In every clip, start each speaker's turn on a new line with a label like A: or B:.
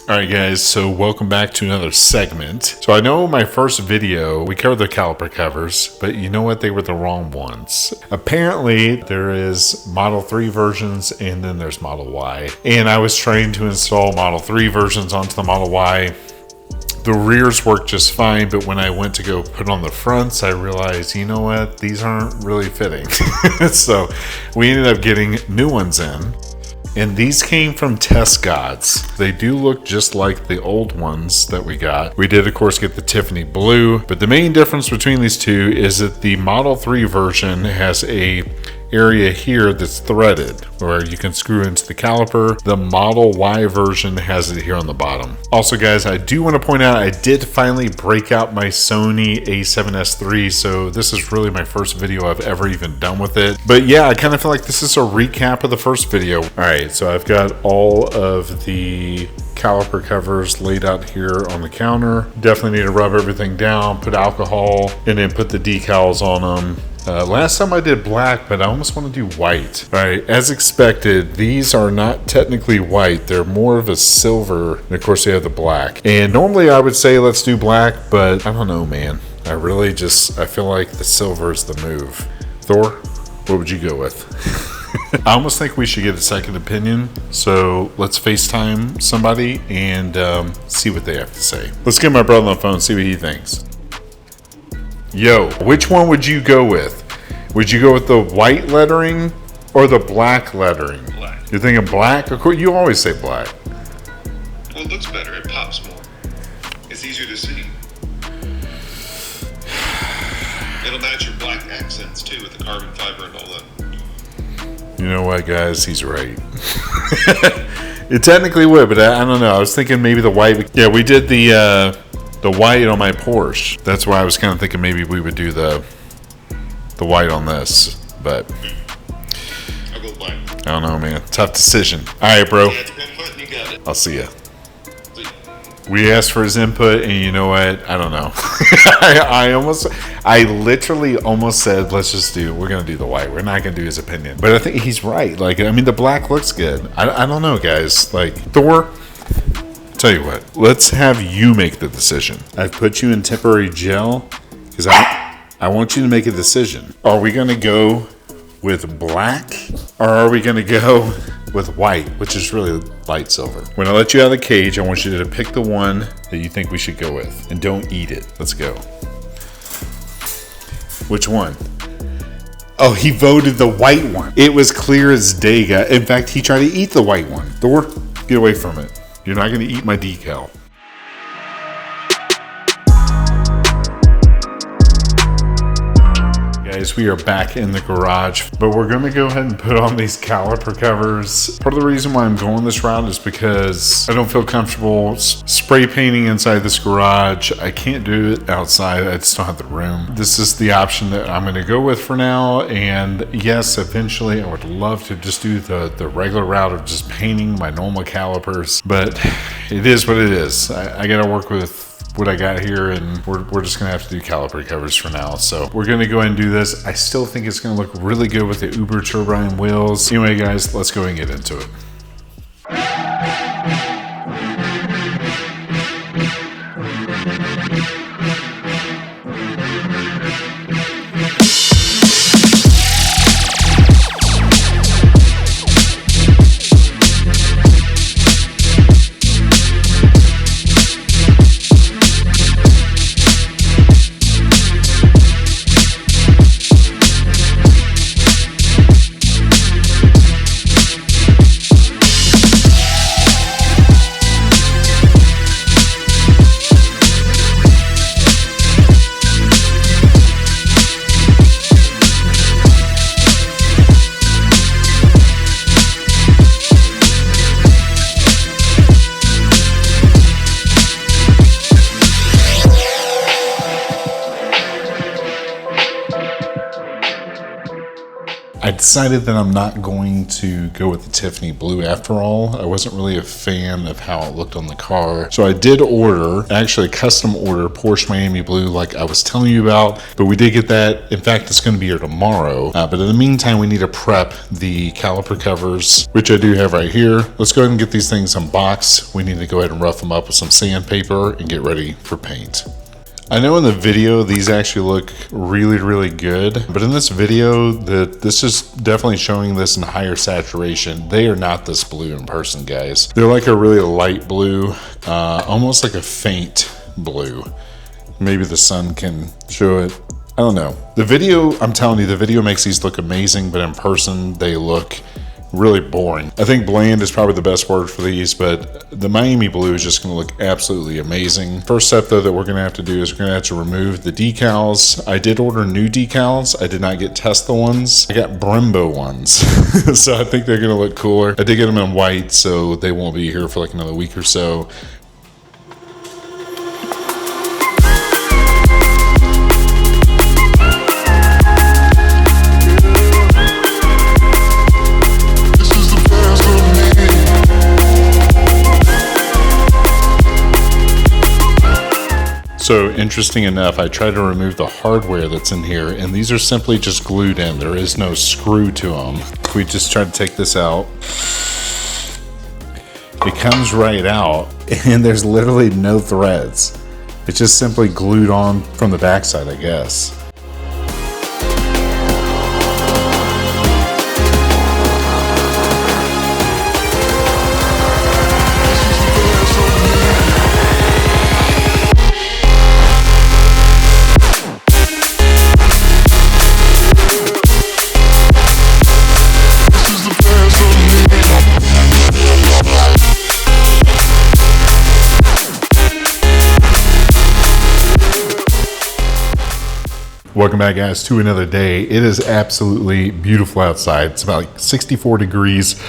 A: Alright guys, so welcome back to another segment. So I know my first video, we covered the caliper covers, but you know what? They were the wrong ones. Apparently, there is Model 3 versions and then there's Model Y. And I was trying to install Model 3 versions onto the Model Y. The rears worked just fine, but when I went to go put on the fronts, I realized, you know what? These aren't really fitting. So we ended up getting new ones in. And these came from Test Gods. They do look just like the old ones that we got. We did, of course, get the Tiffany blue, but the main difference between these two is that the Model 3 version has a area here that's threaded where you can screw into the caliper. The Model Y version has it here on the bottom. Also guys, I do want to point out I did finally break out my Sony a7S III, so this is really my first video I've ever even done with it. But yeah, I kind of feel like this is a recap of the first video. Alright, so I've got all of the caliper covers laid out here on the counter. Definitely need to rub everything down, put alcohol, and then put the decals on them. Last time I did black, but I almost want to do white. All right, as expected, these are not technically white. They're more of a silver. And of course, they have the black. And normally I would say let's do black, but I don't know, man. I feel like the silver is the move. Thor, what would you go with? I almost think we should get a second opinion. So let's FaceTime somebody and see what they have to say. Let's get my brother on the phone, see what he thinks. Yo, which one would you go with? Would you go with the white lettering or the black lettering?
B: Black.
A: You're thinking black? Of course, you always say black.
B: Well, it looks better. It pops more. It's easier to see. It'll match your black accents too with the carbon fiber and all that.
A: You know what, guys? He's right. It technically would, but I don't know. I was thinking maybe the white. Yeah, we did the white on my Porsche. That's why I was kind of thinking maybe we would do the white on this, but
B: I'll go white.
A: I don't know, man. Tough decision. All right, bro.
B: Yeah, it's a good foot and you got it.
A: I'll see ya.
B: See ya.
A: We asked for his input, and you know what? I don't know. I literally almost said, we're going to do the white. We're not going to do his opinion. But I think he's right. Like, I mean, the black looks good. I don't know, guys. Like, Thor, tell you what, let's have you make the decision. I've put you in temporary jail because I want you to make a decision. Are we going to go with black or are we going to go with white, which is really light silver? When I let you out of the cage, I want you to pick the one that you think we should go with and don't eat it. Let's go. Which one? Oh, he voted the white one. It was clear as day, guy. In fact, he tried to eat the white one. Thor, get away from it. You're not going to eat my decal. Guys, we are back in the garage, but we're going to go ahead and put on these caliper covers. Part of the reason why I'm going this route is because I don't feel comfortable spray painting inside this garage. I can't do it outside. I just don't have the room. This is the option that I'm going to go with for now. And yes, eventually I would love to just do the regular route of just painting my normal calipers, but it is what it is. I got to work with what I got here, and we're just gonna have to do caliper covers for now. So we're gonna go ahead and do this. I still think it's gonna look really good with the Uber turbine wheels. Anyway, guys, let's go and get into it. decided that I'm not going to go with the Tiffany blue after all. I wasn't really a fan of how it looked on the car. So I did actually custom order Porsche Miami Blue like I was telling you about, but we did get that. In fact, it's going to be here tomorrow. But in the meantime, we need to prep the caliper covers, which I do have right here. Let's go ahead and get these things unboxed. We need to go ahead and rough them up with some sandpaper and get ready for paint. I know in the video these actually look really, really good, but in this video, this is definitely showing this in higher saturation. They are not this blue in person, guys. They're like a really light blue, almost like a faint blue. Maybe the sun can show it. I don't know. The video, I'm telling you, the video makes these look amazing, but in person they look really boring. I think bland is probably the best word for these, but the Miami Blue is just going to look absolutely amazing. First step though that we're going to have to do is we're going to have to remove the decals. I did order new decals. I did not get Tesla ones. I got Brembo ones. So I think they're going to look cooler. I did get them in white, so they won't be here for like another week or so. So interesting enough, I tried to remove the hardware that's in here, and these are simply just glued in. There is no screw to them. We just tried to take this out. It comes right out, and there's literally no threads. It's just simply glued on from the backside, I guess. Welcome back, guys, to another day. It is absolutely beautiful outside. It's about like 64 degrees,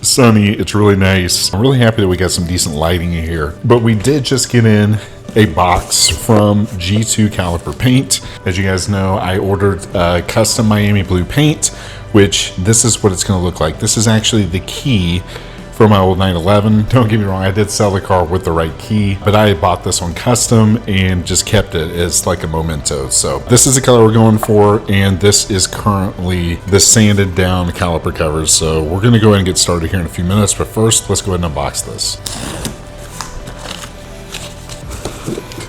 A: sunny. It's really nice. I'm really happy that we got some decent lighting in here. But we did just get in a box from G2 Caliper Paint. As you guys know, I ordered custom Miami Blue paint, which this is what it's going to look like. This is actually the key for my old 911. Don't get me wrong, I did sell the car with the right key, but I bought this one custom and just kept it as like a memento. So this is the color we're going for, and this is currently the sanded down caliper covers. So we're gonna go ahead and get started here in a few minutes, but first let's go ahead and unbox this.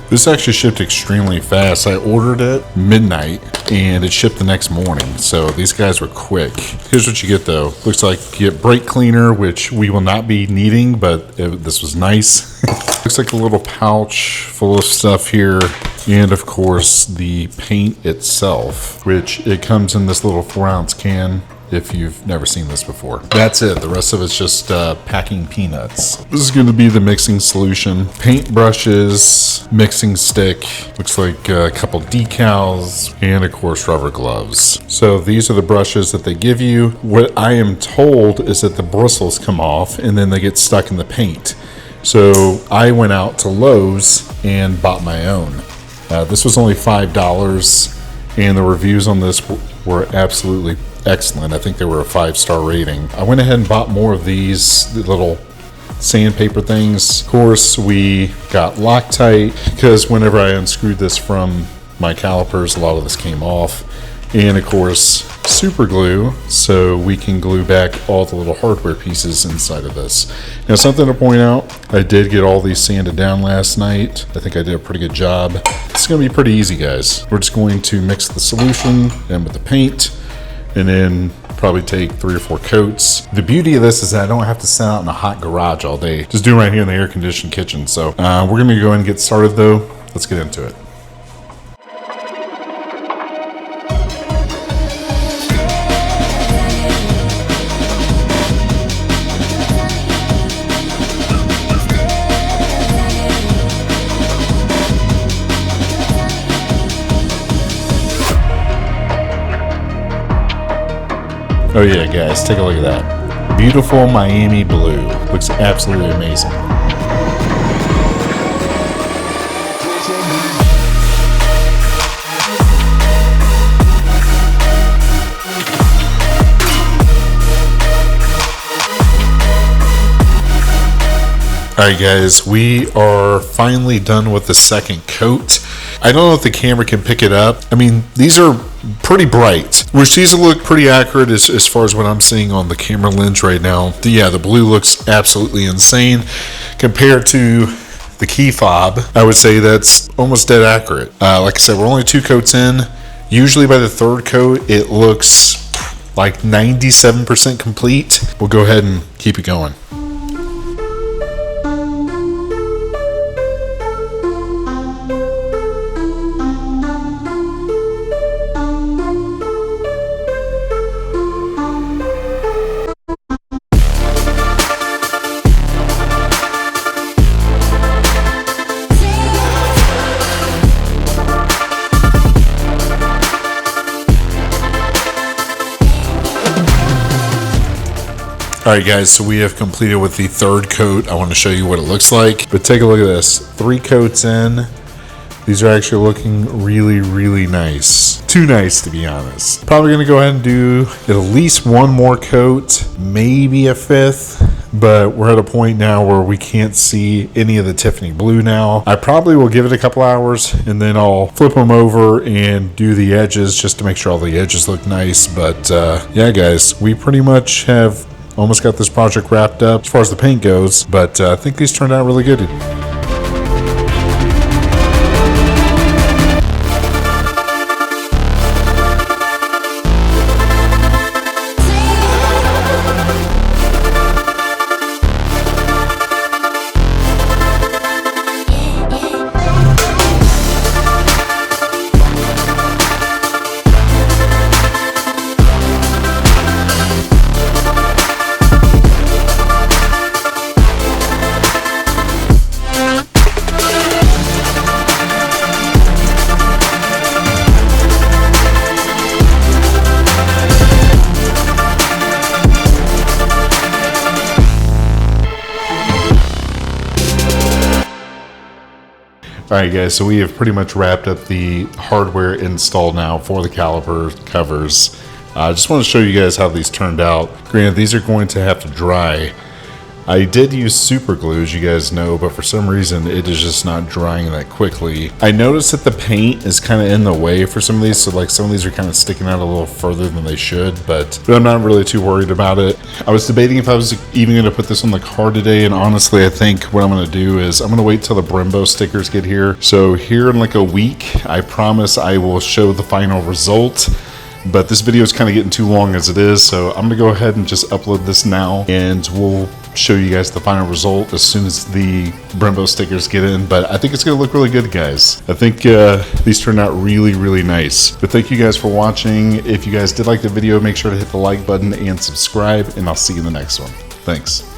A: This actually shipped extremely fast. I ordered it midnight and it shipped the next morning. So these guys were quick. Here's what you get though. Looks like you get brake cleaner, which we will not be needing, but this was nice. Looks like a little pouch full of stuff here. And of course the paint itself, which it comes in this little 4-ounce can. If you've never seen this before. That's it. The rest of it's just packing peanuts. This is going to be the mixing solution. Paint brushes, mixing stick, looks like a couple decals, and of course rubber gloves. So these are the brushes that they give you. What I am told is that the bristles come off and then they get stuck in the paint. So I went out to Lowe's and bought my own. This was only $5, and the reviews on this were absolutely excellent. I think they were a 5-star rating. I went ahead and bought more of these little sandpaper things. Of course, we got Loctite because whenever I unscrewed this from my calipers, a lot of this came off. And of course, super glue, so we can glue back all the little hardware pieces inside of this. Now, something to point out, I did get all these sanded down last night. I think I did a pretty good job. It's gonna be pretty easy, guys. We're just going to mix the solution in with the paint, and then probably take 3 or 4 coats. The beauty of this is that I don't have to sit out in a hot garage all day. Just do it right here in the air-conditioned kitchen. So we're gonna go ahead and get started though. Let's get into it. Oh yeah, guys, take a look at that. Beautiful Miami Blue. Looks absolutely amazing. Alright guys, we are finally done with the second coat. I don't know if the camera can pick it up. I mean, these are pretty bright, which these look pretty accurate as far as what I'm seeing on the camera lens right now. Yeah, the blue looks absolutely insane compared to the key fob. I would say that's almost dead accurate. Like I said, we're only 2 coats in. Usually by the 3rd coat, it looks like 97% complete. We'll go ahead and keep it going. Alright guys, so we have completed with the 3rd coat. I want to show you what it looks like. But take a look at this. 3 coats in. These are actually looking really nice. Too nice, to be honest. Probably going to go ahead and do at least 1 more coat. Maybe a 5th. But we're at a point now where we can't see any of the Tiffany blue now. I probably will give it a couple hours and then I'll flip them over and do the edges just to make sure all the edges look nice. But yeah guys, we pretty much have almost got this project wrapped up as far as the paint goes, but I think these turned out really good. Alright guys, so we have pretty much wrapped up the hardware install now for the caliper covers. I just want to show you guys how these turned out. Granted, these are going to have to dry. I did use super glue, as you guys know, but for some reason it is just not drying that quickly. I noticed that the paint is kind of in the way for some of these, so like some of these are kind of sticking out a little further than they should, but I'm not really too worried about it. I was debating if I was even going to put this on the car today, and honestly I think what I'm going to do is I'm going to wait till the Brembo stickers get here. So here in like a week, I promise I will show the final result. But this video is kind of getting too long as it is, so I'm going to go ahead and just upload this now, and we'll show you guys the final result as soon as the Brembo stickers get in. But I think it's going to look really good, guys. I think these turned out really nice. But thank you guys for watching. If you guys did like the video, make sure to hit the like button and subscribe, and I'll see you in the next one. Thanks.